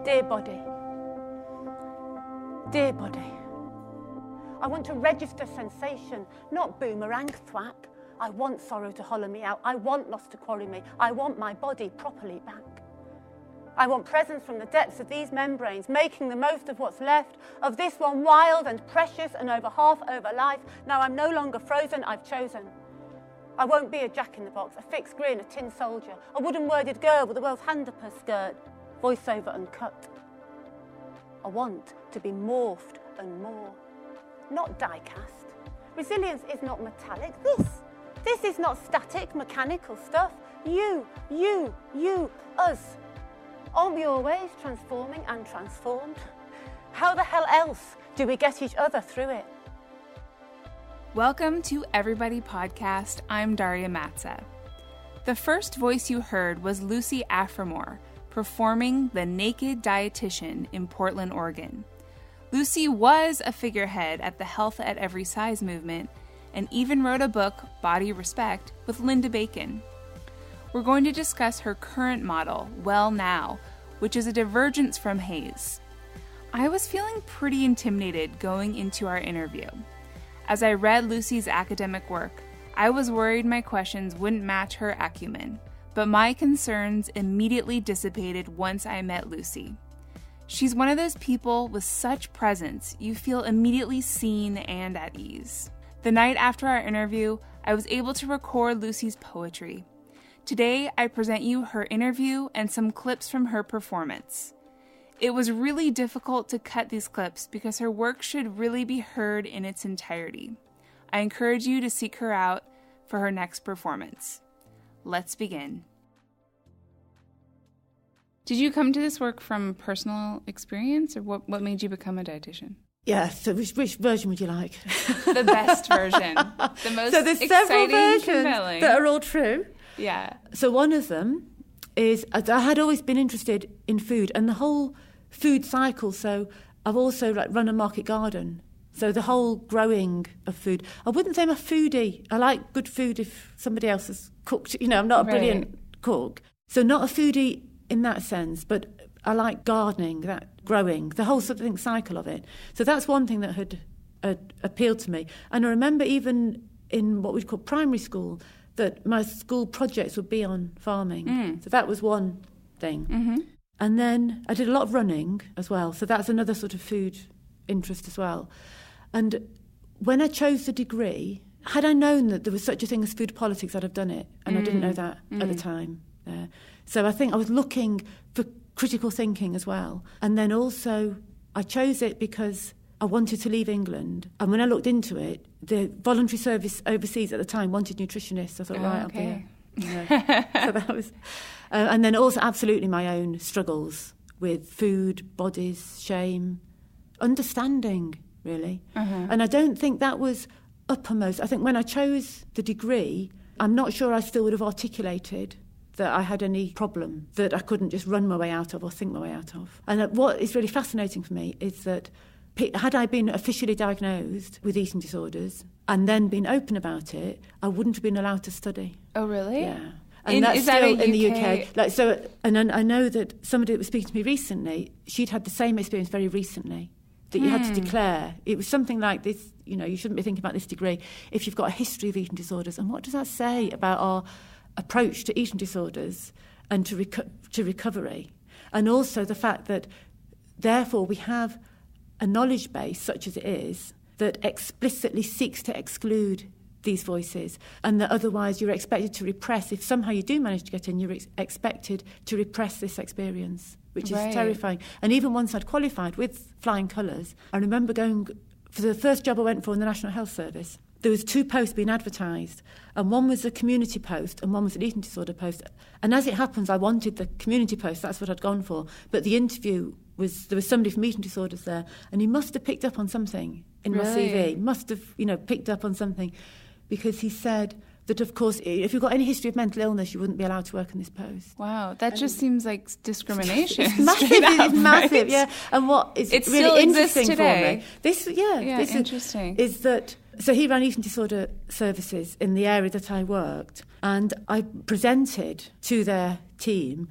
Dear body, dear body, I want to register sensation, not boomerang thwack. I want sorrow to hollow me out. I want loss to quarry me. I want my body properly back. I want presence from the depths of these membranes, making the most of what's left of this one wild and precious and over life. Now I'm no longer frozen, I've chosen. I won't be a jack-in-the-box, a fixed grin, a tin soldier, a wooden-worded girl with the world's hand up her skirt, voiceover uncut. I want to be morphed and more, not die-cast. Resilience is not metallic. This is not static, mechanical stuff. You, us. Aren't we always transforming and transformed? How the hell else do we get each other through it? Welcome to Everybody Podcast. I'm Daria Matza. The first voice you heard was Lucy Aphramor, performing the Naked Dietician in Portland, Oregon. Lucy was a figurehead at the Health at Every Size movement and even wrote a book, Body Respect, with Linda Bacon. We're going to discuss her current model, Well Now, which is a divergence from HAES. I was feeling pretty intimidated going into our interview. As I read Lucy's academic work, I was worried my questions wouldn't match her acumen, but my concerns immediately dissipated once I met Lucy. She's one of those people with such presence, you feel immediately seen and at ease. The night after our interview, I was able to record Lucy's poetry. Today, I present you her interview and some clips from her performance. It was really difficult to cut these clips because her work should really be heard in its entirety. I encourage you to seek her out for her next performance. Let's begin. Did you come to this work from personal experience, or what made you become a dietitian? Yeah, so which version would you like? The best version. The most so there's several versions compelling. That are all true. Yeah. So one of them is, I had always been interested in food and the whole food cycle. So I've also run a market garden. So the whole growing of food. I wouldn't say I'm a foodie. I like good food if somebody else has cooked. I'm not a brilliant cook. So not a foodie in that sense, but I like gardening, that growing, the whole sort of cycle of it. So that's one thing that had appealed to me. And I remember even in what we'd call primary school, that my school projects would be on farming. So that was one thing. Mm-hmm. And then I did a lot of running as well. So that's another sort of food interest as well. And when I chose the degree, had I known that there was such a thing as food politics, I'd have done it. And I didn't know that at the time. So I think I was looking for critical thinking as well. And then also I chose it because I wanted to leave England. And when I looked into it, the voluntary service overseas at the time wanted nutritionists. I thought, I'll be here. So that was... and then also absolutely my own struggles with food, bodies, shame, understanding, really. Uh-huh. And I don't think that was uppermost. I think when I chose the degree, I'm not sure I still would have articulated that I had any problem that I couldn't just run my way out of or think my way out of. And what is really fascinating for me is that had I been officially diagnosed with eating disorders and then been open about it, I wouldn't have been allowed to study. Oh, really? Yeah. And that's still in the UK. And I know that somebody that was speaking to me recently, she'd had the same experience very recently, that you had to declare. It was something like this, you shouldn't be thinking about this degree if you've got a history of eating disorders. And what does that say about our approach to eating disorders and to recovery? And also the fact that, therefore, we have a knowledge base, such as it is, that explicitly seeks to exclude these voices, and that otherwise you're expected to repress. If somehow you do manage to get in, you're expected to repress this experience, which is terrifying. And even once I'd qualified with flying colours, I remember going for the first job I went for in the National Health Service. There was 2 posts being advertised, and one was a community post and one was an eating disorder post. And as it happens, I wanted the community post, that's what I'd gone for. But the interview there was somebody from eating disorders there, and he must have picked up on something in my CV, must have, picked up on something, because he said that, of course, if you've got any history of mental illness, you wouldn't be allowed to work in this post. Wow, that just seems like discrimination. It's massive, it's massive, yeah. And what is really interesting today. For me, this interesting. is that. So he ran eating disorder services in the area that I worked, and I presented to their team,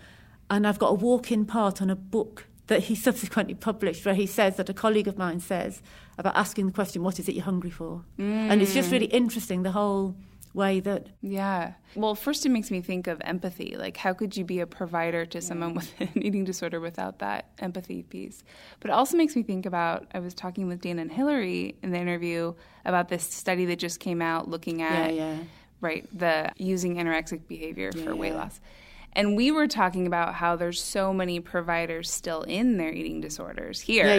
and I've got a walk-in part on a book that he subsequently published, where he says that a colleague of mine says about asking the question, what is it you're hungry for? And it's just really interesting, the whole way that... Yeah. Well, first it makes me think of empathy. Like, how could you be a provider to someone with an eating disorder without that empathy piece? But it also makes me think about, I was talking with Dana and Hillary in the interview about this study that just came out looking at, the using anorexic behavior for weight loss. And we were talking about how there's so many providers still in their eating disorders here.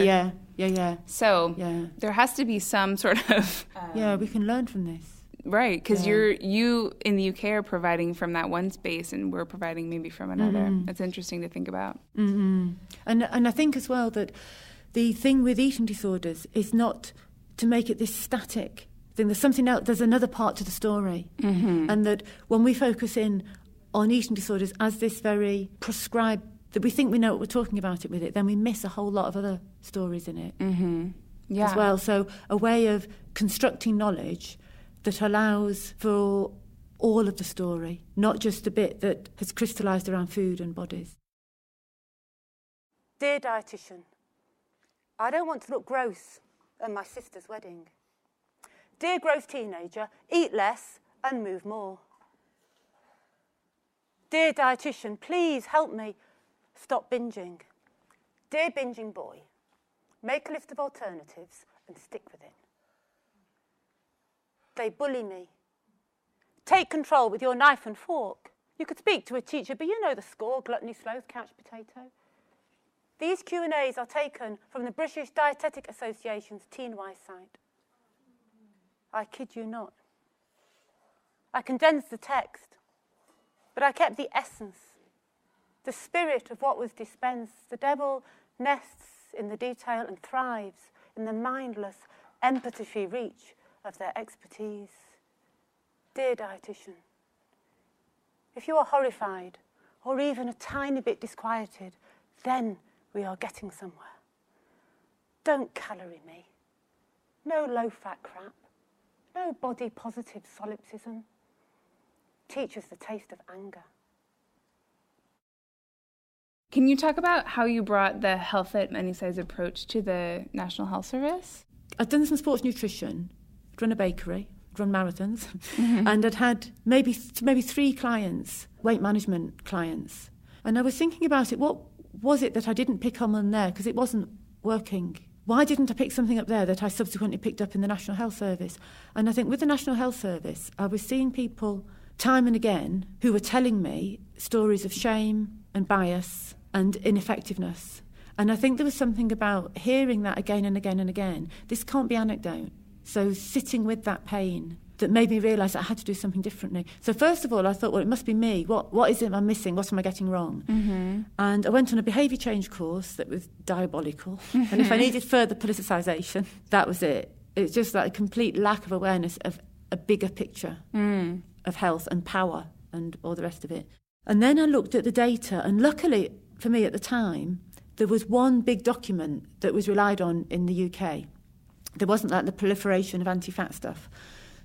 Yeah. So there has to be some sort of... we can learn from this. Right, because you in the UK are providing from that one space and we're providing maybe from another. That's interesting to think about. And I think as well that the thing with eating disorders is not to make it this static thing. There's something else, there's another part to the story. And that when we focus in on eating disorders as this very prescribed, that we think we know what we're talking about it with it, then we miss a whole lot of other stories in it as well. So a way of constructing knowledge that allows for all of the story, not just the bit that has crystallised around food and bodies. Dear dietitian, I don't want to look gross at my sister's wedding. Dear gross teenager, eat less and move more. Dear dietitian, please help me stop binging. Dear binging boy, make a list of alternatives and stick with it. They bully me. Take control with your knife and fork. You could speak to a teacher, but you know the score: gluttony, sloth, couch potato. These Q&As are taken from the British Dietetic Association's TeenWise site. I kid you not. I condensed the text, but I kept the essence, the spirit of what was dispensed. The devil nests in the detail and thrives in the mindless, empathy-free reach of their expertise. Dear dietitian, if you are horrified or even a tiny bit disquieted, then we are getting somewhere. Don't calorie me. No low-fat crap. No body-positive solipsism. Teach us the taste of anger. Can you talk about how you brought the health at many size approach to the National Health Service? I'd done some sports nutrition, I'd run a bakery, I'd run marathons, and I'd had maybe 3 clients, weight management clients. And I was thinking about it, what was it that I didn't pick on there because it wasn't working? Why didn't I pick something up there that I subsequently picked up in the National Health Service? And I think with the National Health Service, I was seeing people time and again who were telling me stories of shame and bias and ineffectiveness. And I think there was something about hearing that again and again and again. This can't be anecdote. So sitting with that pain that made me realise that I had to do something differently. So first of all, I thought, well, it must be me. What is it I'm missing? What am I getting wrong? And I went on a behaviour change course that was diabolical. And if I needed further politicisation, that was it. It was just like a complete lack of awareness of a bigger picture of health and power and all the rest of it. And then I looked at the data, and luckily for me at the time, there was one big document that was relied on in the UK. There wasn't like the proliferation of anti-fat stuff.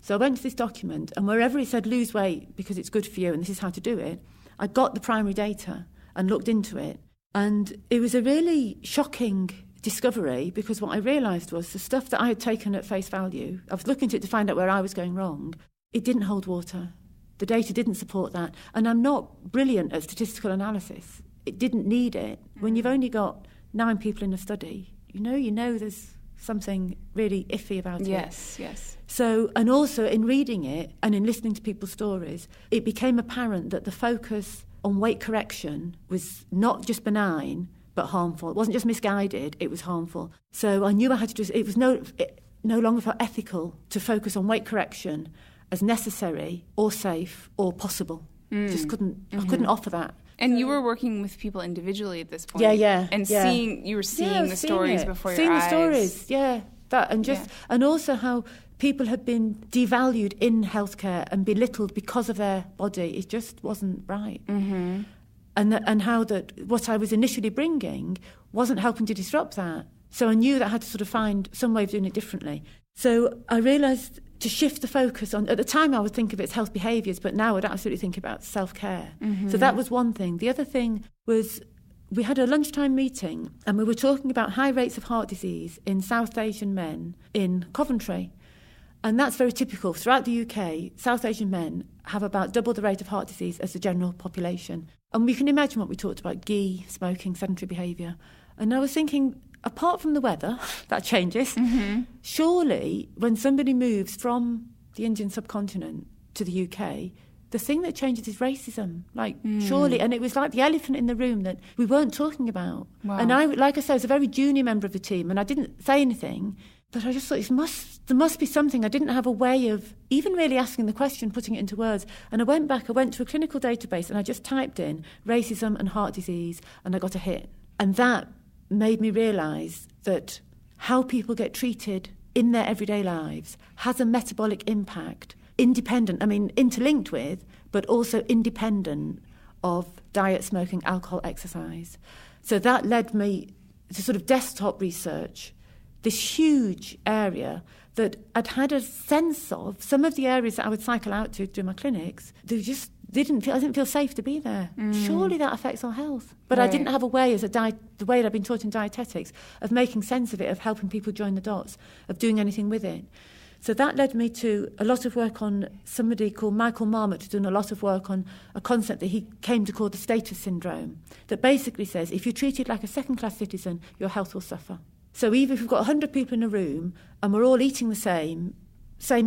So I went to this document, and wherever it said lose weight because it's good for you and this is how to do it, I got the primary data and looked into it. And it was a really shocking discovery because what I realised was the stuff that I had taken at face value, I was looking at it to find out where I was going wrong, it didn't hold water. The data didn't support that. And I'm not brilliant at statistical analysis. It didn't need it. When you've only got 9 people in a study, you know there's something really iffy about it. Yes. So, and also in reading it and in listening to people's stories, it became apparent that the focus on weight correction was not just benign, but harmful. It wasn't just misguided, it was harmful. So I knew I had to do it. Was no longer felt ethical to focus on weight correction as necessary or safe or possible. I couldn't offer that. And you were working with people individually at this point. Yeah. And you were seeing the stories before your eyes. Seeing the stories, that and also how people had been devalued in healthcare and belittled because of their body. It just wasn't right. And how that what I was initially bringing wasn't helping to disrupt that. So I knew that I had to sort of find some way of doing it differently. So I realised to shift the focus on, at the time I would think of it as health behaviours, but now I'd absolutely think about self-care. So that was one thing. The other thing was we had a lunchtime meeting and we were talking about high rates of heart disease in South Asian men in Coventry. And that's very typical. Throughout the UK, South Asian men have about double the rate of heart disease as the general population. And we can imagine what we talked about, ghee, smoking, sedentary behaviour. And I was thinking, apart from the weather, that changes, surely when somebody moves from the Indian subcontinent to the UK, the thing that changes is racism. Surely, and it was like the elephant in the room that we weren't talking about. Wow. And I, like I said, I was a very junior member of the team, and I didn't say anything, but I just thought there must be something. I didn't have a way of even really asking the question, putting it into words. And I went to a clinical database, and I just typed in racism and heart disease, and I got a hit. And that made me realise that how people get treated in their everyday lives has a metabolic impact, interlinked with, but also independent of diet, smoking, alcohol, exercise. So that led me to sort of desktop research, this huge area that I'd had a sense of. Some of the areas that I would cycle out to do my clinics, I didn't feel safe to be there. Surely that affects our health. But right. I didn't have a way, the way that I've been taught in dietetics, of making sense of it, of helping people join the dots, of doing anything with it. So that led me to a lot of work on somebody called Michael Marmot, who's done a lot of work on a concept that he came to call the status syndrome, that basically says if you're treated like a second-class citizen, your health will suffer. So even if we've got 100 people in a room and we're all eating the same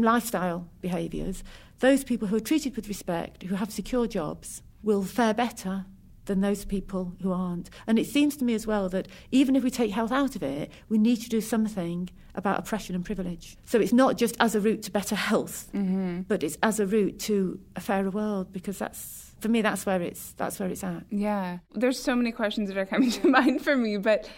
lifestyle behaviours, those people who are treated with respect, who have secure jobs, will fare better than those people who aren't. And it seems to me as well that even if we take health out of it, we need to do something about oppression and privilege. So it's not just as a route to better health, but it's as a route to a fairer world, because that's where it's at. Yeah. There's so many questions that are coming to mind for me, but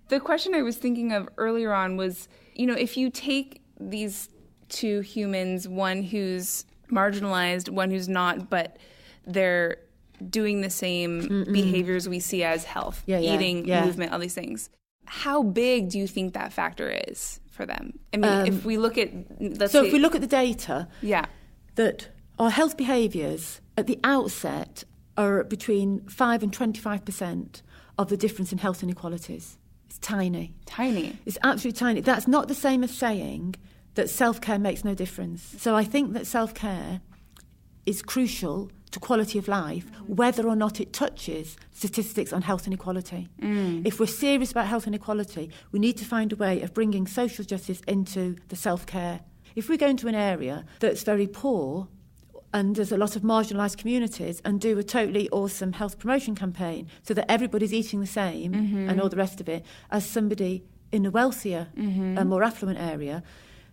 the question I was thinking of earlier on was, if you take these two humans, one who's marginalized, one who's not, but they're doing the same behaviors we see as health, eating, movement, all these things. How big do you think that factor is for them? I mean, if we look at, if we look at the data, that our health behaviours at the outset are between 5 and 25% of the difference in health inequalities. It's tiny. Tiny. It's absolutely tiny. That's not the same as saying that self-care makes no difference. So I think that self-care is crucial to quality of life, whether or not it touches statistics on health inequality. If we're serious about health inequality, we need to find a way of bringing social justice into the self-care. If we go into an area that's very poor and there's a lot of marginalised communities and do a totally awesome health promotion campaign so that everybody's eating the same and all the rest of it as somebody in a wealthier, more affluent area,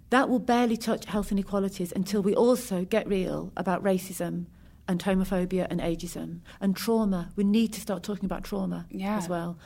that will barely touch health inequalities until we also get real about racism and homophobia and ageism and trauma. We need to start talking about trauma as well.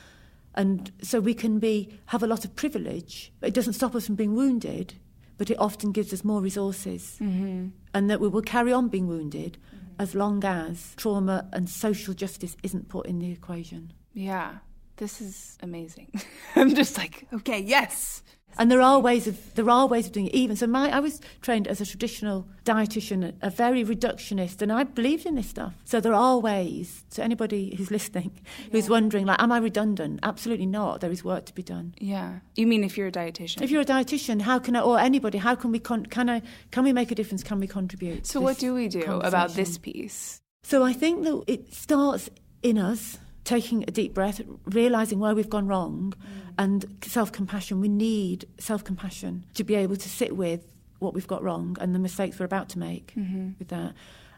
And so we can have a lot of privilege, but it doesn't stop us from being wounded, but it often gives us more resources. And that we will carry on being wounded as long as trauma and social justice isn't put in the equation. Yeah, this is amazing. I'm just like, okay, yes. And there are ways of doing it. Even so, I was trained as a traditional dietitian, a very reductionist, and I believed in this stuff. So there are ways. To anybody who's listening, who's wondering, am I redundant? Absolutely not. There is work to be done. Yeah. You mean if you're a dietitian? If you're a dietitian, how can I, or anybody, how can we can we make a difference? Can we contribute? So what do we do about this piece? So I think that it starts in us. Taking a deep breath, realising where we've gone wrong, and self-compassion. We need self-compassion to be able to sit with what we've got wrong and the mistakes we're about to make with that.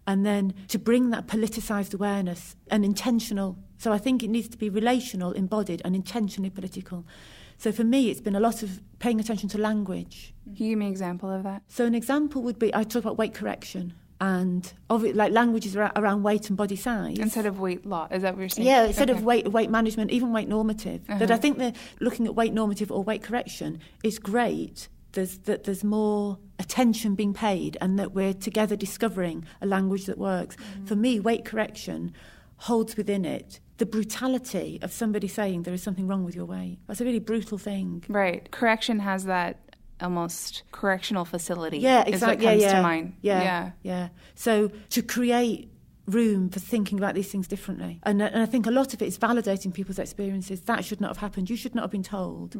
And then to bring that politicised awareness and intentional. So I think it needs to be relational, embodied, and intentionally political. So for me, it's been a lot of paying attention to language. Can you give me an example of that? So an example would be, I talk about weight correction. And languages around weight and body size. Instead of weight loss, is that what you're saying? Yeah, instead of weight management, even weight normative. That I think that looking at weight normative or weight correction is great. There's more attention being paid and that we're together discovering a language that works. For me, weight correction holds within it the brutality of somebody saying there is something wrong with your weight. That's a really brutal thing. Right. Correction has that almost correctional facility. Yeah, exactly. Is what comes to mind. Yeah. So to create room for thinking about these things differently. And I think a lot of it is validating people's experiences. That should not have happened. You should not have been told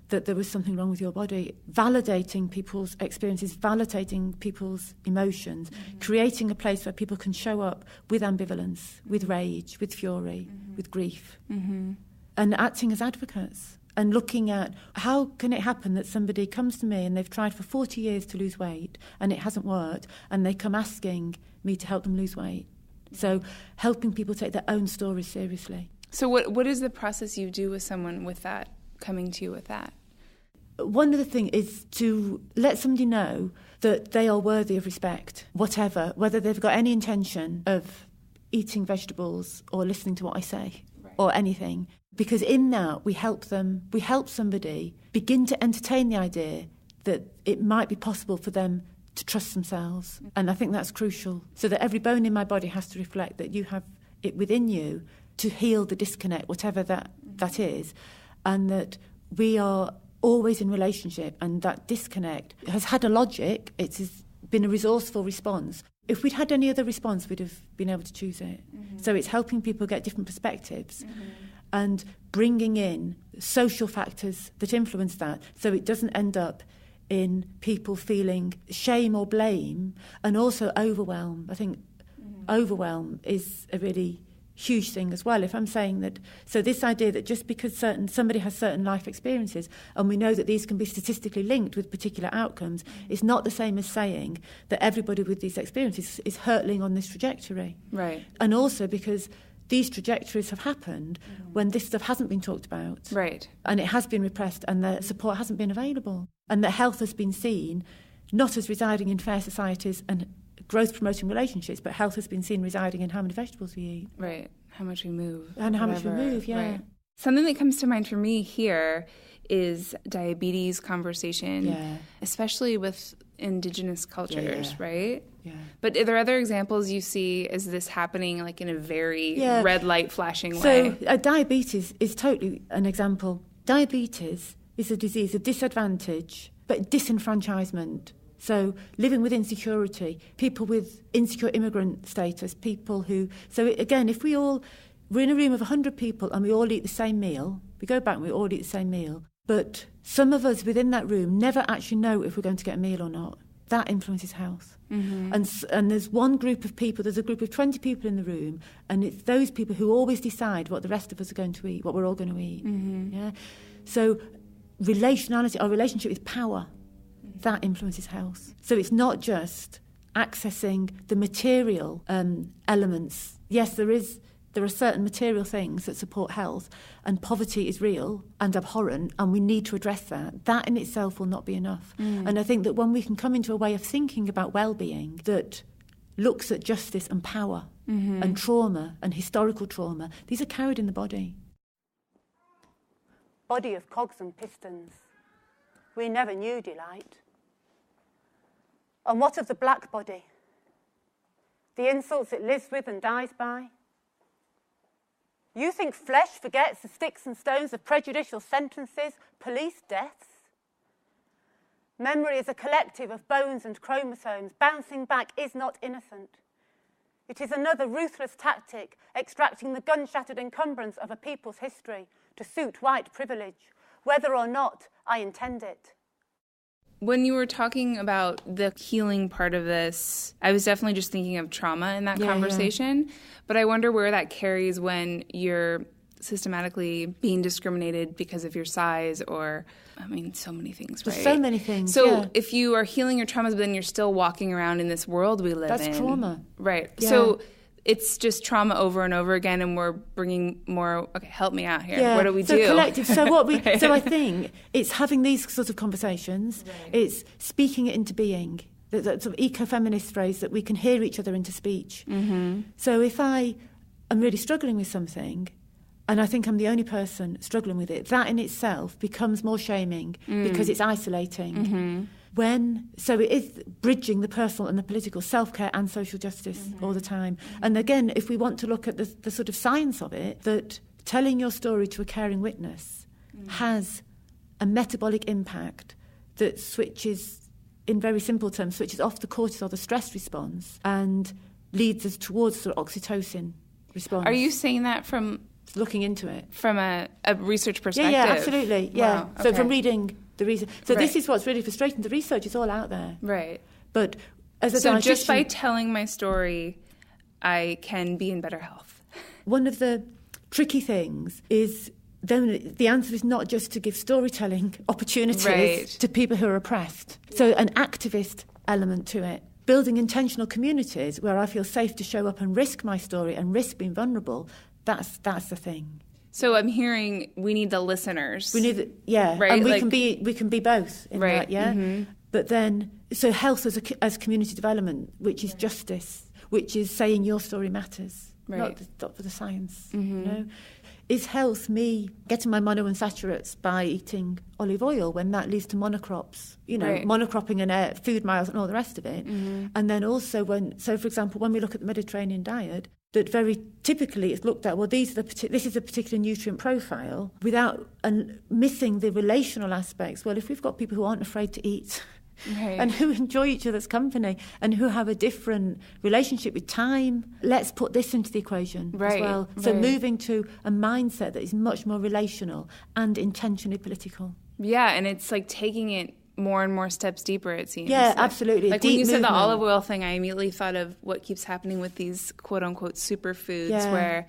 that there was something wrong with your body. Validating people's experiences, validating people's emotions, creating a place where people can show up with ambivalence, with rage, with fury, with grief, and acting as advocates. And looking at how can it happen that somebody comes to me and they've tried for 40 years to lose weight and it hasn't worked, and they come asking me to help them lose weight. So helping people take their own stories seriously. So what is the process you do with someone with that, coming to you with that? One of the things is to let somebody know that they are worthy of respect, whatever, whether they've got any intention of eating vegetables or listening to what I say or anything. Because in that, we help somebody begin to entertain the idea that it might be possible for them to trust themselves. And I think that's crucial. So that every bone in my body has to reflect that you have it within you to heal the disconnect, whatever that is. And that we are always in relationship, and that disconnect has had a logic. It's been a resourceful response. If we'd had any other response, we'd have been able to choose it. So it's helping people get different perspectives. And bringing in social factors that influence that, so it doesn't end up in people feeling shame or blame, and also overwhelm. I think overwhelm is a really huge thing as well. If I'm saying that, so this idea that just because somebody has certain life experiences, and we know that these can be statistically linked with particular outcomes, is not the same as saying that everybody with these experiences is hurtling on this trajectory. Right. And also because these trajectories have happened when this stuff hasn't been talked about. Right. And it has been repressed, and the support hasn't been available. And that health has been seen not as residing in fair societies and growth-promoting relationships, but health has been seen residing in how many vegetables we eat. Right. How much we move. And how much we move, yeah. Right. Something that comes to mind for me here is diabetes conversation, especially with Indigenous cultures, right? Yeah. But are there other examples you see as this happening like in a very red light flashing way? So diabetes is totally an example. Diabetes is a disease of disadvantage, but disenfranchisement. So living with insecurity, people with insecure immigrant status, people who... So again, if we're in a room of 100 people and we all eat the same meal, we go back and we all eat the same meal, but some of us within that room never actually know if we're going to get a meal or not. That influences health. And there's one group of people, there's a group of 20 people in the room, and it's those people who always decide what the rest of us are going to eat, what we're all going to eat. Yeah. So relationality, our relationship with power, that influences health. So it's not just accessing the material elements. Yes, there are certain material things that support health, and poverty is real and abhorrent, and we need to address that. That in itself will not be enough. And I think that when we can come into a way of thinking about well-being that looks at justice and power and trauma and historical trauma, these are carried in the body. Body of cogs and pistons, we never knew delight. And what of the black body? The insults it lives with and dies by? You think flesh forgets the sticks and stones of prejudicial sentences, police deaths? Memory is a collective of bones and chromosomes. Bouncing back is not innocent. It is another ruthless tactic, extracting the gun-shattered encumbrance of a people's history to suit white privilege, whether or not I intend it. When you were talking about the healing part of this, I was definitely just thinking of trauma in that conversation. But I wonder where that carries when you're systematically being discriminated because of your size or, I mean, so many things, right? There's so many things, So if you are healing your traumas, but then you're still walking around in this world we live in. That's trauma. Right. Yeah. So it's just trauma over and over again, and we're bringing more, okay, help me out here. What do we do? So collective. So what we, so I think it's having these sort of conversations. Right. It's speaking it into being. That sort of eco-feminist phrase that we can hear each other into speech. So if I am really struggling with something, and I think I'm the only person struggling with it, that in itself becomes more shaming because it's isolating. So it is bridging the personal and the political, self-care and social justice all the time. And again, if we want to look at the sort of science of it, that telling your story to a caring witness has a metabolic impact that switches, in very simple terms, switches off the cortisol, the stress response, and leads us towards sort of oxytocin response. Are you saying that from looking into it from a research perspective? Yeah, absolutely. Yeah. Wow. So okay. from reading the research. So Right. this is what's really frustrating. The research is all out there. Right. But as a So dietitian, just by telling my story, I can be in better health. one of the tricky things is then the answer is not just to give storytelling opportunities Right. to people who are oppressed. So an activist element to it. Building intentional communities where I feel safe to show up and risk my story and risk being vulnerable, that's the thing. So I'm hearing we need the listeners. We need, yeah, Right, and we like- can be both in Right, that, yeah. mhm. But then, so health as community development, which is justice, which is saying your story matters, Right. not for the science. You know, is health me getting my monounsaturates by eating olive oil when that leads to monocrops? You know, Right. monocropping and food miles and all the rest of it. And then also for example, when we look at the Mediterranean diet, that very typically it's looked at, well, this is a particular nutrient profile without missing the relational aspects. Well, if we've got people who aren't afraid to eat Right. and who enjoy each other's company and who have a different relationship with time, let's put this into the equation Right, as well. So right. moving to a mindset that is much more relational and intentionally political. Yeah, and it's like taking it more and more steps deeper, it seems. Yeah, Like- absolutely. Like when Deep you said the movement. olive oil thing, I immediately thought of what keeps happening with these quote-unquote superfoods Yeah. where,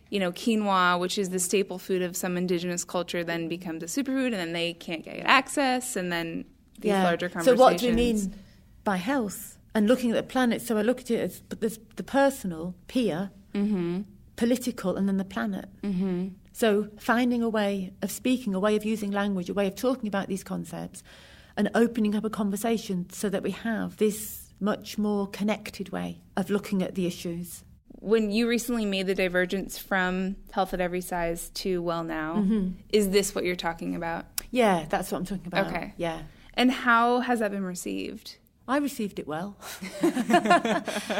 you know, quinoa, which is the staple food of some indigenous culture, then becomes a superfood, and then they can't get access, and then these larger So conversations. what do we mean by health? And looking at the planet, so I look at it as there's the personal, peer, political, and then the planet. So finding a way of speaking, a way of using language, a way of talking about these concepts and opening up a conversation so that we have this much more connected way of looking at the issues. When you recently made the divergence from health at every size to well now, is this what you're talking about? Yeah, that's what I'm talking about. Okay. Yeah. And how has that been received? I received it well.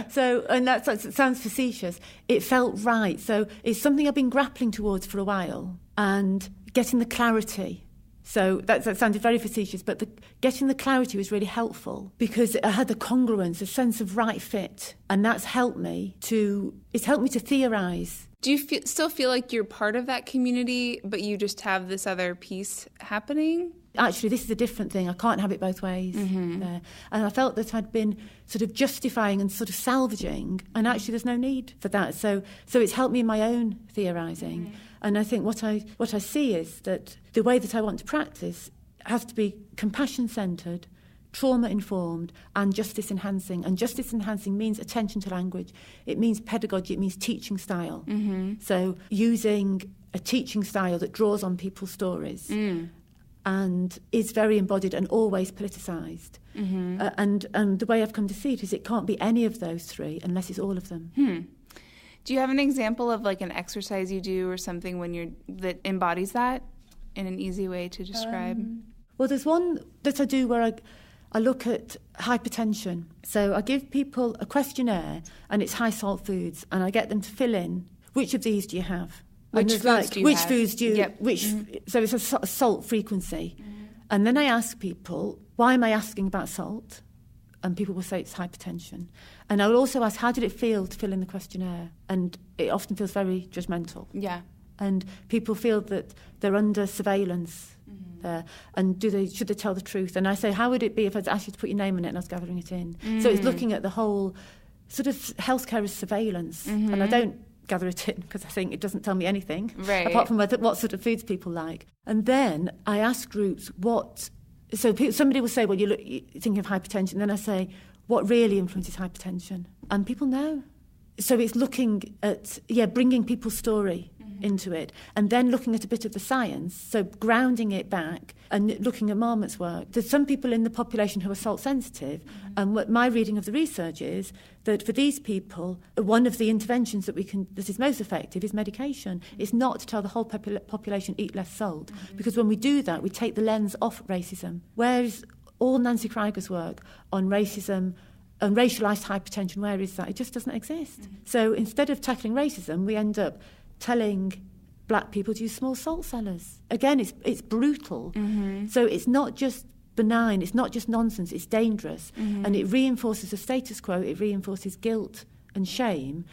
So, and it sounds facetious. It felt right. So it's something I've been grappling towards for a while and getting the clarity. So that sounded very facetious, but getting the clarity was really helpful because I had the congruence, a sense of right fit. And it's helped me to theorise. Do you still feel like you're part of that community, but you just have this other piece happening? Actually, this is a different thing. I can't have it both ways. And I felt that I'd been sort of justifying and sort of salvaging, and actually there's no need for that. So it's helped me in my own theorising. And I think what I see is that the way that I want to practice has to be compassion-centred, trauma-informed, and justice-enhancing. And justice-enhancing means attention to language. It means pedagogy. It means teaching style. So using a teaching style that draws on people's stories. And is very embodied and always politicised. And the way I've come to see it is it can't be any of those three unless it's all of them. Do you have an example of like an exercise you do or something that embodies that in an easy way to describe? Well, there's one that I do where I look at hypertension. So I give people a questionnaire and it's high salt foods and I get them to fill in which of these do you have? Which And foods do you which have? foods do you, Yep. So it's a salt frequency. And then I ask people, why am I asking about salt? And people will say it's hypertension. And I will also ask, how did it feel to fill in the questionnaire? And it often feels very judgmental. Yeah. And people feel that they're under surveillance there. And should they tell the truth? And I say, how would it be if I asked you to put your name in it and I was gathering it in? So it's looking at the whole sort of healthcare as surveillance. And I don't gather it in because I think it doesn't tell me anything, Right. apart from what sort of foods people like. And then I ask groups somebody will say, well, you're thinking of hypertension. Then I say, what really influences hypertension? And people know. So it's looking at, bringing people's story into it and then looking at a bit of the science, so grounding it back and looking at Marmot's work. There's some people in the population who are salt sensitive, and what my reading of the research is that for these people, one of the interventions that is most effective is medication. It's not to tell the whole population eat less salt, because when we do that, we take the lens off racism. Whereas all Nancy Krieger's work on racism and racialised hypertension, where is that? It just doesn't exist. So instead of tackling racism, we end up telling black people to use small salt cellars. Again, it's brutal. So it's not just benign, it's not just nonsense, it's dangerous. And it reinforces the status quo, it reinforces guilt and shame,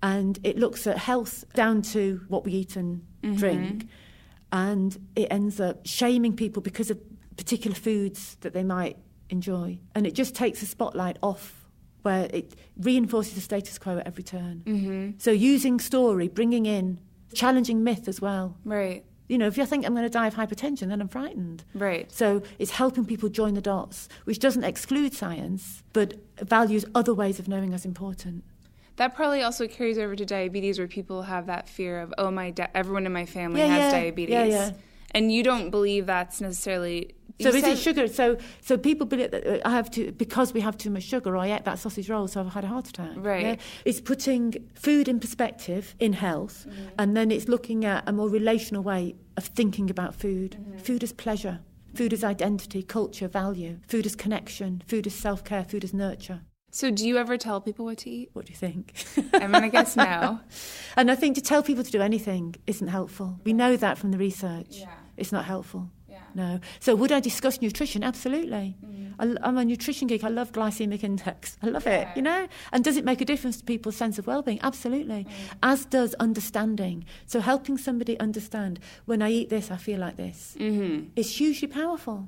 and it looks at health down to what we eat and drink, and it ends up shaming people because of particular foods that they might enjoy. And it just takes the spotlight off where it reinforces the status quo at every turn. So using story, bringing in, challenging myth as well. Right. You know, if you think I'm going to die of hypertension, then I'm frightened. Right. So it's helping people join the dots, which doesn't exclude science, but values other ways of knowing as important. That probably also carries over to diabetes, where people have that fear of, oh, everyone in my family has diabetes. Yeah. And you don't believe that's necessarily... So is it sugar? So people believe that I have to, because we have too much sugar, or I ate that sausage roll, so I've had a heart attack. Right. Yeah? It's putting food in perspective in health, and then it's looking at a more relational way of thinking about food. Food as pleasure, food as identity, culture, value, food as connection, food as self-care, food as nurture. So do you ever tell people what to eat? What do you think? I'm going to guess no. And I think to tell people to do anything isn't helpful. We know that from the research. Yeah. It's not helpful. Yeah. No. So would I discuss nutrition? Absolutely. I'm a nutrition geek. I love glycemic index. I love it, you know? And does it make a difference to people's sense of well-being? Absolutely. As does understanding. So helping somebody understand, when I eat this, I feel like this. It's hugely powerful.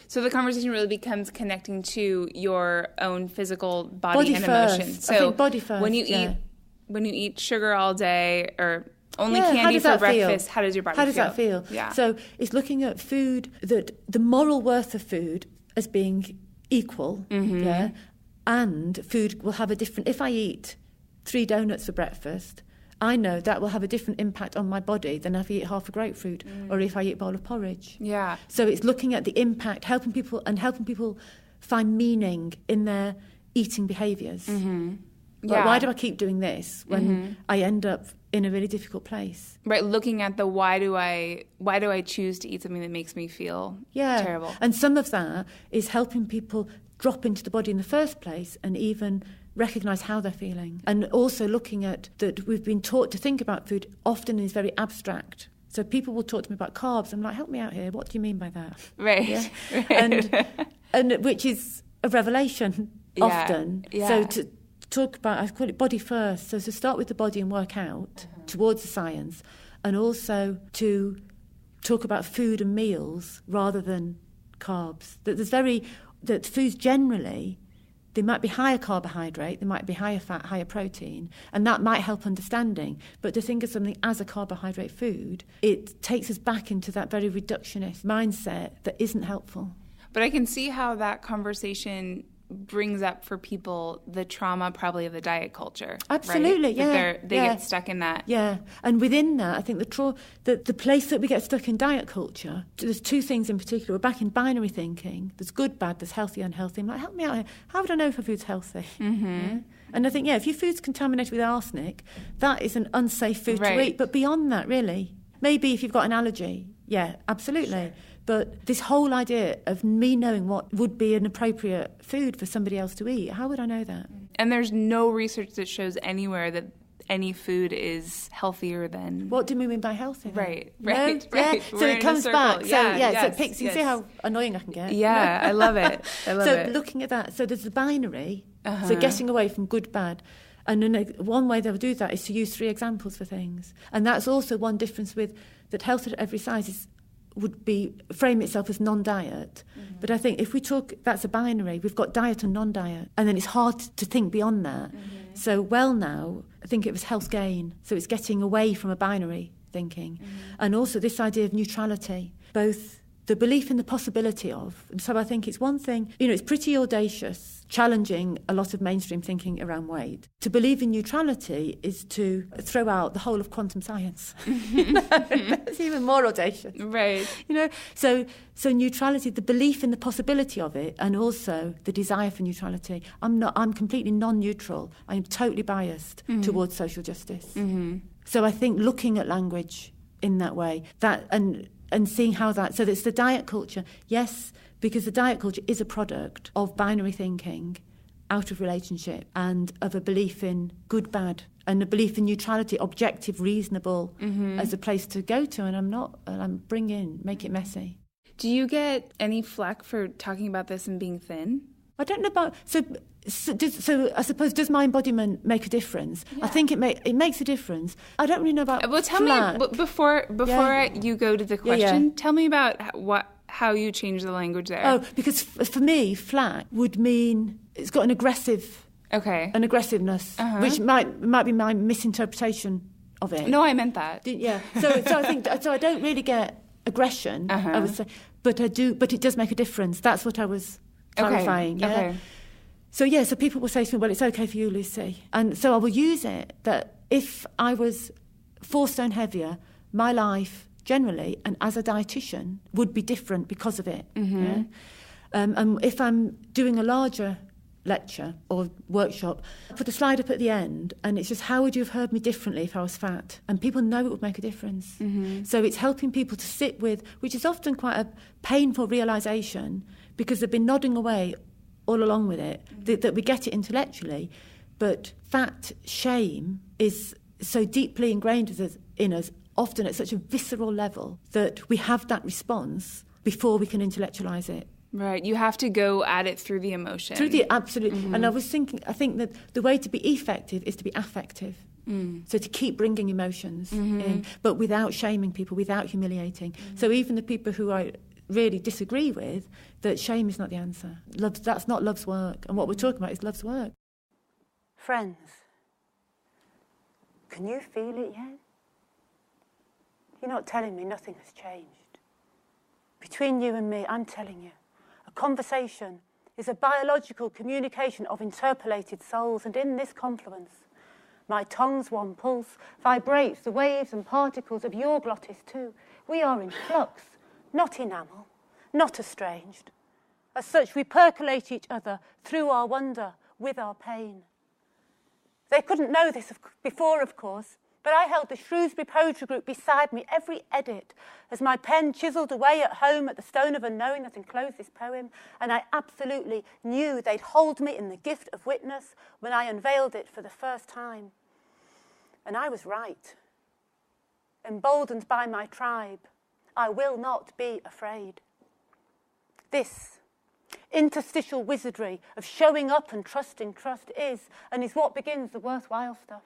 So the conversation really becomes connecting to your own physical body and first. emotion. So I think body first, when you eat sugar all day or only candy for breakfast, how does your body feel? How does that feel? Yeah. So it's looking at food, that the moral worth of food as being equal, and food will have a different... If I eat 3 donuts for breakfast, I know that will have a different impact on my body than if I eat half a grapefruit or if I eat a bowl of porridge. Yeah. So it's looking at the impact, helping people find meaning in their eating behaviours. Like, why do I keep doing this when I end up in a really difficult place? Right, looking at the why do I choose to eat something that makes me feel terrible? And some of that is helping people drop into the body in the first place and even recognise how they're feeling. And also looking at that we've been taught to think about food often is very abstract. So people will talk to me about carbs. I'm like, help me out here. What do you mean by that? Right. Yeah? Right. And which is a revelation often. Yeah. So to talk about, I call it body first. So to start with the body and work out towards the science, and also to talk about food and meals rather than carbs. That foods generally, they might be higher carbohydrate, they might be higher fat, higher protein, and that might help understanding. But to think of something as a carbohydrate food, it takes us back into that very reductionist mindset that isn't helpful. But I can see how that conversation brings up for people the trauma probably of the diet culture. Absolutely, right? They get stuck in that. Yeah, and within that, I think the place that we get stuck in diet culture, there's 2 things in particular. We're back in binary thinking. There's good, bad, there's healthy, unhealthy. I'm like, help me out here. How would I know if a food's healthy? Yeah? And I think, if your food's contaminated with arsenic, that is an unsafe food to eat. But beyond that, really, maybe if you've got an allergy, absolutely. Sure. But this whole idea of me knowing what would be an appropriate food for somebody else to eat, how would I know that? And there's no research that shows anywhere that any food is healthier than... What do we mean by healthy? Then? Right. Yeah. So it comes back. So it picks. You see how annoying I can get? Yeah, I love it. So looking at that, so there's the binary, so getting away from good, bad. And then one way they'll do that is to use 3 examples for things. And that's also one difference with that health at every size would be frame itself as non-diet. But I think if we talk, that's a binary. We've got diet and non-diet, and then it's hard to think beyond that. So now, I think it was health gain. So it's getting away from a binary thinking. And also this idea of neutrality, both the belief in the possibility of. And so I think it's one thing, it's pretty audacious, challenging a lot of mainstream thinking around weight. To believe in neutrality is to throw out the whole of quantum science. That's even more audacious. Right. So neutrality, the belief in the possibility of it, and also the desire for neutrality. I'm completely non-neutral. I am totally biased towards social justice. So I think looking at language in that way, and seeing how that... So it's the diet culture. Yes, because the diet culture is a product of binary thinking out of relationship and of a belief in good, bad, and a belief in neutrality, objective, reasonable, as a place to go to. And make it messy. Do you get any flack for talking about this and being thin? I don't know about... So So I suppose, does my embodiment make a difference? Yeah. I think it makes a difference. I don't really know about tell me, before you go to the question, tell me about how you change the language there. Oh, because for me, flat would mean it's got an aggressiveness, which might be my misinterpretation of it. No, I meant that. So I think I don't really get aggression, I would say, but I do. But it does make a difference. That's what I was clarifying. Yeah. Okay. So people will say to me, well, it's okay for you, Lucy. And so I will use it that if I was 4 stone heavier, my life generally, and as a dietitian, would be different because of it. Mm-hmm. Yeah? And if I'm doing a larger lecture or workshop, I put a slide up at the end, and it's just, how would you have heard me differently if I was fat? And people know it would make a difference. Mm-hmm. So it's helping people to sit with, which is often quite a painful realisation, because they've been nodding away all along with it, that we get it intellectually, but fat shame is so deeply ingrained in us, often at such a visceral level, that we have that response before we can intellectualise it. Right, you have to go at it through the emotion. Absolutely. Mm-hmm. And I think that the way to be effective is to be affective. So to keep bringing emotions in, but without shaming people, without humiliating. So even the people who I really disagree with, that shame is not the answer. That's not love's work. And what we're talking about is love's work. Friends, can you feel it yet? You're not telling me nothing has changed. Between you and me, I'm telling you, a conversation is a biological communication of interpolated souls, and in this confluence, my tongue's one pulse vibrates the waves and particles of your glottis too. We are in flux, not enamel, not estranged. As such, we percolate each other through our wonder, with our pain. They couldn't know this before, of course, but I held the Shrewsbury Poetry Group beside me every edit as my pen chiselled away at home at the stone of unknowing that enclosed this poem, and I absolutely knew they'd hold me in the gift of witness when I unveiled it for the first time. And I was right. Emboldened by my tribe, I will not be afraid. This interstitial wizardry of showing up and trusting trust is what begins the worthwhile stuff.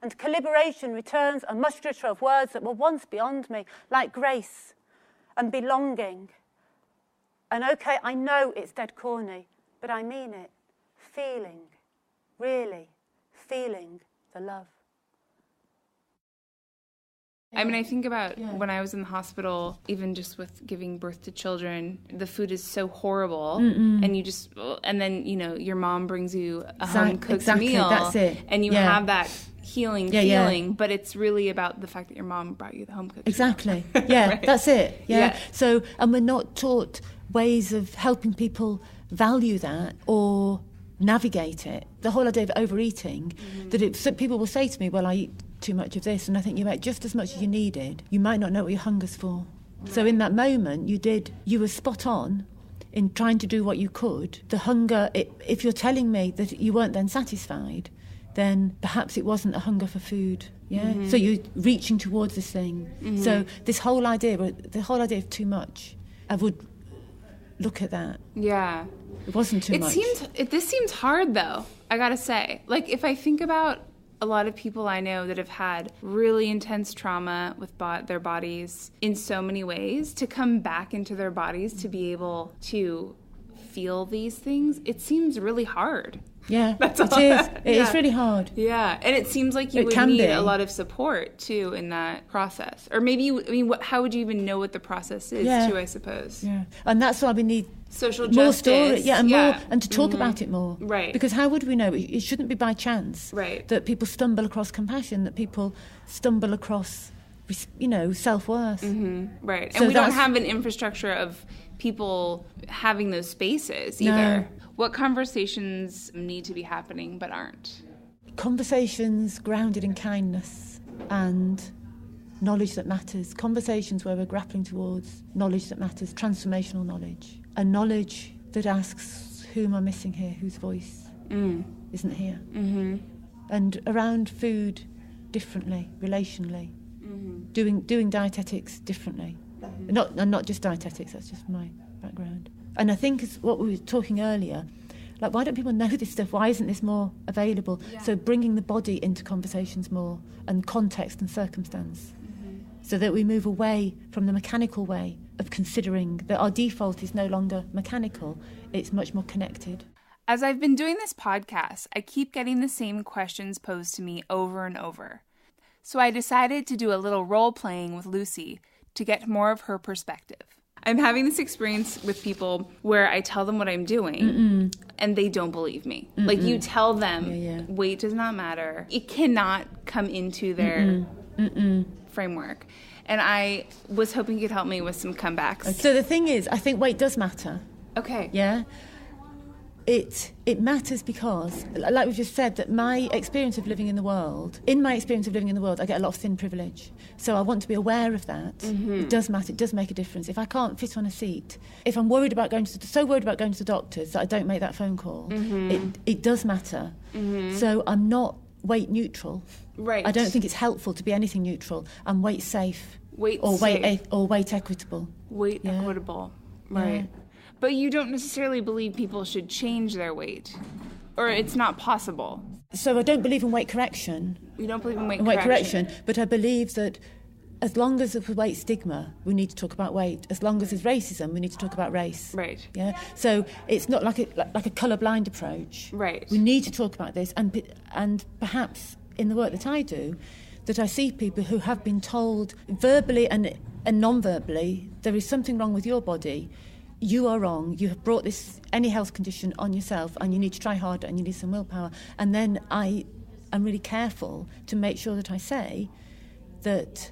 And calibration returns a musculature of words that were once beyond me, like grace and belonging. And okay, I know it's dead corny, but I mean it. Feeling, really feeling the love. I mean, I think about when I was in the hospital, even just with giving birth to children, the food is so horrible. And then, your mom brings you a home-cooked meal. That's it. And you have that healing feeling, but it's really about the fact that your mom brought you the home-cooked meal. Exactly. Yeah, right? That's it. Yeah. So, and we're not taught ways of helping people value that or navigate it. The whole idea of overeating, so people will say to me, well, I eat too much of this, and I think you ate just as much as you needed. You might not know what your hunger's for. Right. So in that moment, you were spot on in trying to do what you could. The hunger, if you're telling me that you weren't then satisfied, then perhaps it wasn't a hunger for food. Yeah. So you're reaching towards this thing. So the whole idea of too much, I would look at that. Yeah. It wasn't too much. This seems hard, though, I gotta say. Like, if I think about a lot of people I know that have had really intense trauma with their bodies in so many ways, to come back into their bodies to be able to feel these things, it seems really hard. Yeah, it is. It is really hard. Yeah, and it seems like you would need a lot of support, too, in that process. Or maybe, how would you even know what the process is, too, I suppose? Yeah, and that's why we need social more justice. More, and to talk about it more. Right. Because how would we know? It shouldn't be by chance that people stumble across compassion, that people stumble across, self-worth. Right, so and we don't have an infrastructure of people having those spaces either. No. What conversations need to be happening but aren't? Conversations grounded in kindness and knowledge that matters. Conversations where we're grappling towards knowledge that matters, transformational knowledge. A knowledge that asks, who am I missing here? Whose voice isn't here? And around food differently, relationally. Doing dietetics differently. Not just dietetics, that's just my background. And I think it's what we were talking earlier, Like, why don't people know this stuff? Why isn't this more available? Yeah. So bringing the body into conversations more, and context and circumstance, so that we move away from the mechanical way of considering that our default is no longer mechanical, it's much more connected. As I've been doing this podcast, I keep getting the same questions posed to me over and over. So I decided to do a little role-playing with Lucy to get more of her perspective. I'm having this experience with people where I tell them what I'm doing and they don't believe me. Like, you tell them weight does not matter. It cannot come into their framework. And I was hoping you could help me with some comebacks. Okay. So the thing is, I think weight does matter. Okay. Yeah? It matters because, like we've just said, that in my experience of living in the world, I get a lot of thin privilege. So I want to be aware of that. It does matter. It does make a difference. If I can't fit on a seat, if I'm worried about going to the doctors that I don't make that phone call, it does matter. So I'm not weight neutral. Right. I don't think it's helpful to be anything neutral. I'm weight safe. Weight equitable. Weight equitable. Right. Yeah. But you don't necessarily believe people should change their weight, or it's not possible. So I don't believe in weight correction. You don't believe in weight correction, but I believe that as long as there's weight stigma, we need to talk about weight. As long as there's racism, we need to talk about race. Right. Yeah. So it's not like a colourblind approach. Right. We need to talk about this, and perhaps in the work that I do, that I see people who have been told verbally and non-verbally, there is something wrong with your body. You are wrong, you have brought any health condition on yourself, and you need to try harder and you need some willpower. And then I am really careful to make sure that I say that,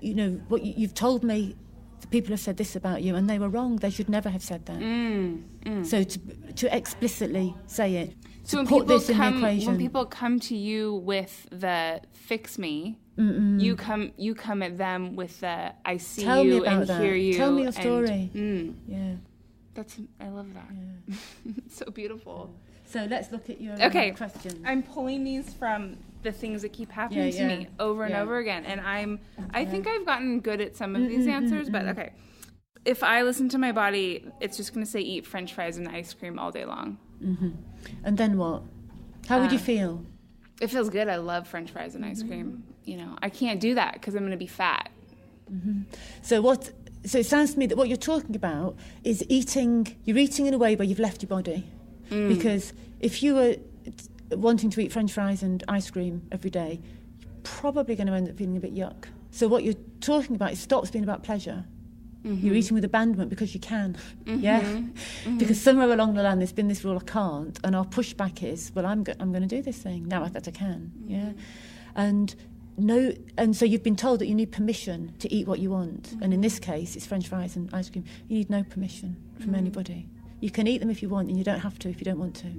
what you've told me, the people have said this about you, and they were wrong. They should never have said that. So to explicitly say it, so put this in the equation. When people come to you with the fix me, you come at them with the I see Tell you me about and that. hear you. Tell me your story. Yeah. I love that. Yeah. It's so beautiful. So let's look at your questions. I'm pulling these from the things that keep happening to me over and over again. And I think I've gotten good at some of these answers, but okay. If I listen to my body, it's just going to say eat French fries and ice cream all day long. And then what? How would you feel? It feels good. I love French fries and ice cream. I can't do that because I'm going to be fat. So it sounds to me that what you're talking about is you're eating in a way where you've left your body. Because if you were wanting to eat French fries and ice cream every day, you're probably going to end up feeling a bit yuck. So what you're talking about, it stops being about pleasure. You're eating with abandonment because you can. Because somewhere along the line there's been this rule, I can't, and our pushback is, well, I'm going to do this thing now that I can. And so you've been told that you need permission to eat what you want. And in this case, it's French fries and ice cream. You need no permission from anybody. You can eat them if you want, and you don't have to if you don't want to.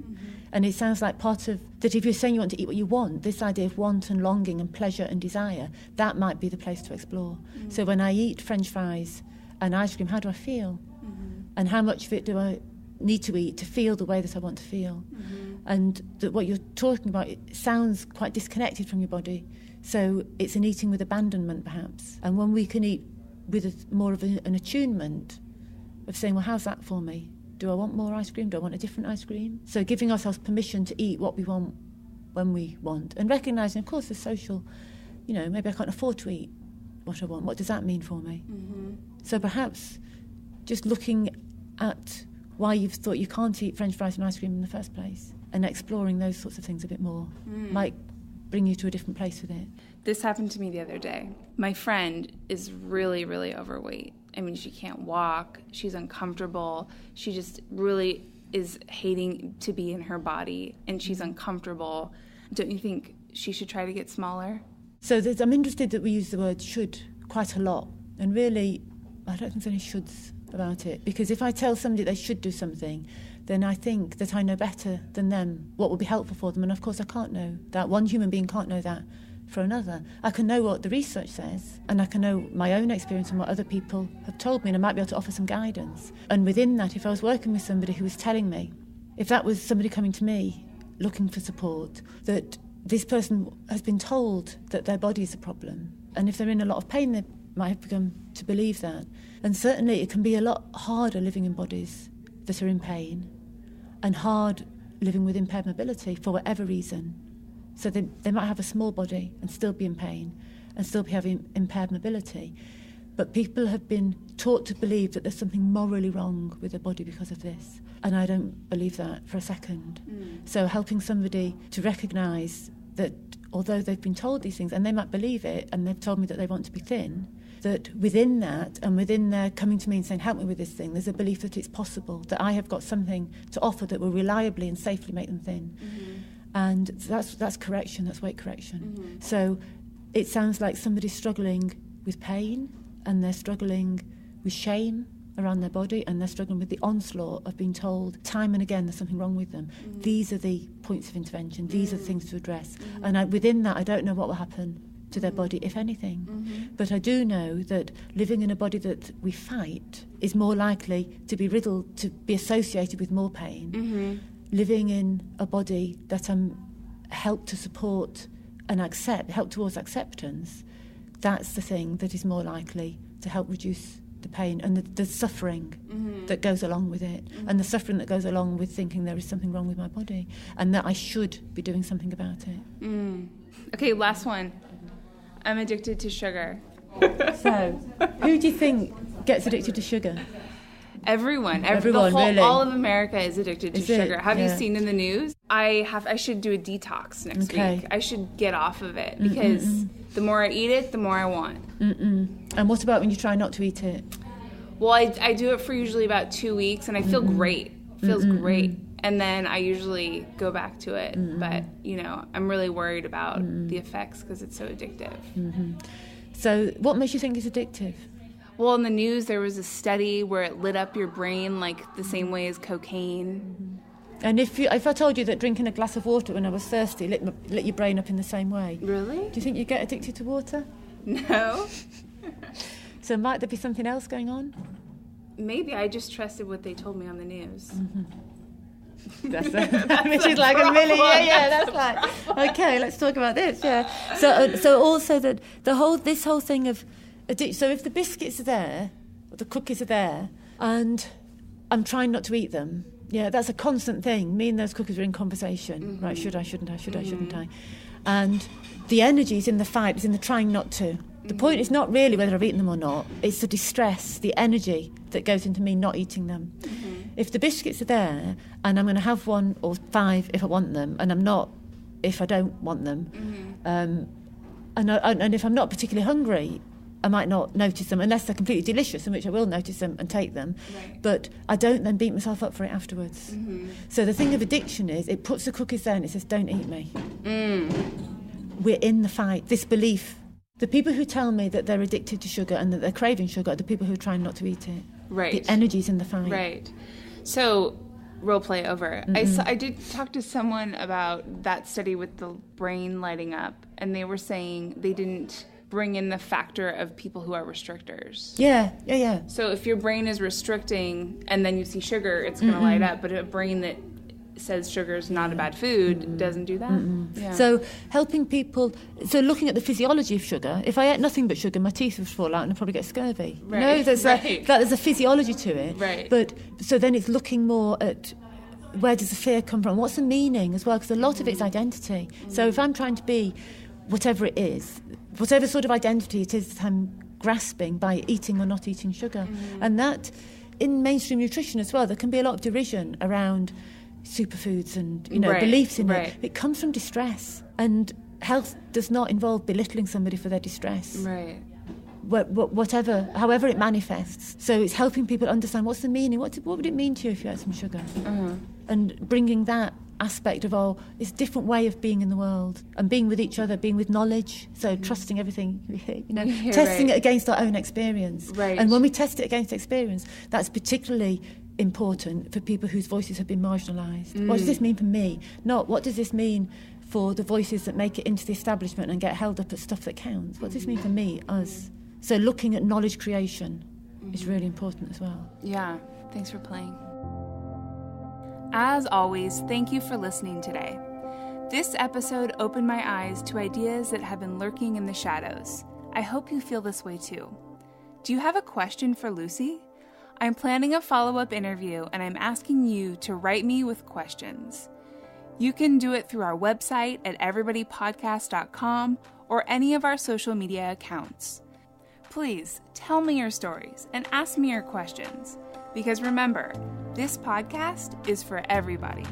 And it sounds like part of that, if you're saying you want to eat what you want, this idea of want and longing and pleasure and desire, that might be the place to explore. So when I eat French fries and ice cream, how do I feel? And how much of it do I need to eat to feel the way that I want to feel? And that what you're talking about, it sounds quite disconnected from your body. So it's an eating with abandonment, perhaps. And when we can eat with more of an attunement of saying, well, how's that for me? Do I want more ice cream? Do I want a different ice cream? So giving ourselves permission to eat what we want when we want. And recognising, of course, the social, maybe I can't afford to eat what I want. What does that mean for me? So perhaps just looking at why you've thought you can't eat French fries and ice cream in the first place and exploring those sorts of things a bit more might bring you to a different place with it. This happened to me the other day. My friend is really, really overweight. I mean, she can't walk. She's uncomfortable. She just really is hating to be in her body, and she's uncomfortable. Don't you think she should try to get smaller? So I'm interested that we use the word should quite a lot. And really, I don't think there's any shoulds about it. Because if I tell somebody they should do something, then I think that I know better than them what will be helpful for them. And of course I can't know that. One human being can't know that for another. I can know what the research says, and I can know my own experience and what other people have told me, and I might be able to offer some guidance. And within that, if I was working with somebody who was telling me, if that was somebody coming to me looking for support, that this person has been told that their body is a problem, and if they're in a lot of pain, they might have begun to believe that. And certainly it can be a lot harder living in bodies that are in pain, and hard living with impaired mobility for whatever reason. So they might have a small body and still be in pain and still be having impaired mobility. But people have been taught to believe that there's something morally wrong with their body because of this. And I don't believe that for a second. So helping somebody to recognise that although they've been told these things, and they might believe it, and they've told me that they want to be thin, that within that, and within their coming to me and saying, help me with this thing, there's a belief that it's possible, that I have got something to offer that will reliably and safely make them thin. And that's correction, that's weight correction. So it sounds like somebody's struggling with pain, and they're struggling with shame around their body, and they're struggling with the onslaught of being told time and again there's something wrong with them. These are the points of intervention, these are the things to address. And within that, I don't know what will happen to their body, if anything. But I do know that living in a body that we fight is more likely to be riddled, to be associated with more pain. Living in a body that I'm helped to support and help towards acceptance, that's the thing that is more likely to help reduce the pain and the suffering that goes along with it, and the suffering that goes along with thinking there is something wrong with my body and that I should be doing something about it. Okay, last one. I'm addicted to sugar. So, who do you think gets addicted to sugar? Everyone, really? All of America is addicted to sugar. Have you Yeah. seen in the news? I should do a detox next week. I should get off of it because the more I eat it, the more I want. And what about when you try not to eat it? Well, I do it for usually about 2 weeks, and I feel great. Feels great. And then I usually go back to it. But, I'm really worried about the effects because it's so addictive. So what makes you think it's addictive? Well, in the news, there was a study where it lit up your brain like the same way as cocaine. And if I told you that drinking a glass of water when I was thirsty lit your brain up in the same way, Really? do you think you get addicted to water? No. So might there be something else going on? Maybe I just trusted what they told me on the news. Which is like a million. Yeah, that's like, okay, let's talk about this. Yeah. So also that this whole thing of addiction. So if the biscuits are there, or the cookies are there, and I'm trying not to eat them, yeah, that's a constant thing. Me and those cookies are in conversation. Right? Should I? Shouldn't I? Should I? Shouldn't I? And the energy is in the fight. It's in the trying not to. The point is not really whether I've eaten them or not. It's the distress, the energy that goes into me not eating them. If the biscuits are there, and I'm going to have 1 or 5 if I want them, and I'm not if I don't want them, and if I'm not particularly hungry, I might not notice them, unless they're completely delicious, in which I will notice them and take them. Right. But I don't then beat myself up for it afterwards. So the thing of addiction is, it puts the cookies there and it says, don't eat me. We're in the fight, this belief. The people who tell me that they're addicted to sugar and that they're craving sugar are the people who are trying not to eat it. Right. The energy's in the fight. Right. So, role play over. I did talk to someone about that study with the brain lighting up, and they were saying they didn't bring in the factor of people who are restrictors. Yeah. So if your brain is restricting and then you see sugar, it's going to light up. But a brain that says sugar is not a bad food doesn't do that. Yeah. So helping people, so looking at the physiology of sugar, if I ate nothing but sugar, my teeth would fall out and I'd probably get scurvy. Right. No, there's a physiology to it. Right. But so then it's looking more at where does the fear come from? What's the meaning as well? Because a lot of it's identity. So if I'm trying to be whatever it is, whatever sort of identity it is that I'm grasping by eating or not eating sugar. And that, in mainstream nutrition as well, there can be a lot of derision around superfoods and beliefs in it. It comes from distress, and health does not involve belittling somebody for their distress. Right. However it manifests. So it's helping people understand what's the meaning, what would it mean to you if you had some sugar? And bringing that aspect of, it's a different way of being in the world and being with each other, being with knowledge, so trusting everything, testing it against our own experience. Right. And when we test it against experience, that's particularly important for people whose voices have been marginalised. What does this mean for me? Not what does this mean for the voices that make it into the establishment and get held up at stuff that counts. What does this mean for me, us? So looking at knowledge creation is really important as well. Yeah, thanks for playing. As always, thank you for listening today. This episode opened my eyes to ideas that have been lurking in the shadows. I hope you feel this way too. Do you have a question for Lucy? I'm planning a follow-up interview, and I'm asking you to write me with questions. You can do it through our website at everybodypodcast.com or any of our social media accounts. Please tell me your stories and ask me your questions, because remember, this podcast is for everybody.